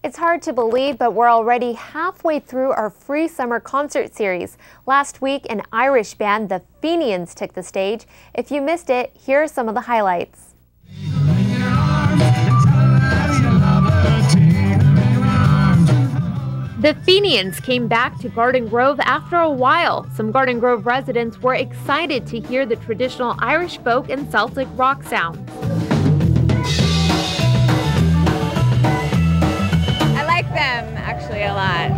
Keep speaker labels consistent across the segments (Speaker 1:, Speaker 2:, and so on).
Speaker 1: It's hard to believe, but we're already halfway through our free summer concert series. Last week, an Irish band, the Fenians, took the stage. If you missed it, here are some of the highlights. The Fenians came back to Garden Grove after a while. Some Garden Grove residents were excited to hear the traditional Irish folk and Celtic rock sounds.
Speaker 2: Actually a lot.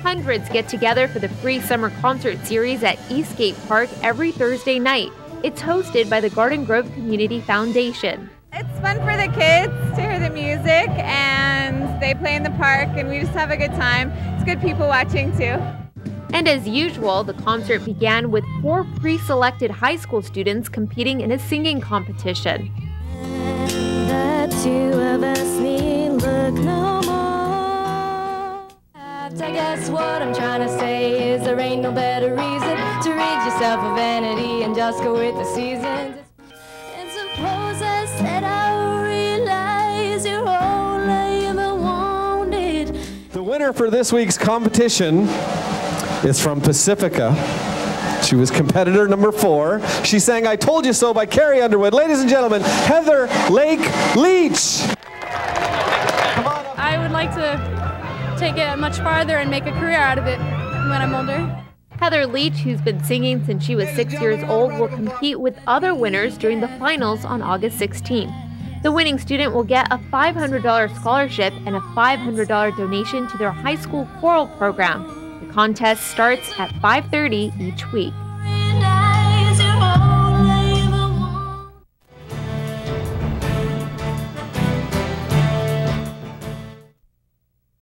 Speaker 1: Hundreds get together for the free summer concert series at Eastgate Park every Thursday night. It's hosted by the Garden Grove Community Foundation.
Speaker 2: It's fun for the kids to hear the music, and they play in the park, and we just have a good time. It's good people watching too.
Speaker 1: And as usual, the concert began with 4 pre-selected high school students competing in a singing competition.
Speaker 3: The two of us need look no more. I guess what I'm trying to say is there ain't no better reason to rid yourself of vanity and just go with the seasons. And suppose I said I realize you're all I ever wanted.
Speaker 4: The winner for this week's competition is from Pacifica. She was competitor number 4. She sang I Told You So by Carrie Underwood. Ladies and gentlemen, Heather Lake Leach.
Speaker 5: I would like to take it much farther and make a career out of it when I'm older.
Speaker 1: Heather Leach, who's been singing since she was 6 years old, will compete with other winners during the finals on August 16th. The winning student will get a $500 scholarship and a $500 donation to their high school choral program. The contest starts at 5:30 each week.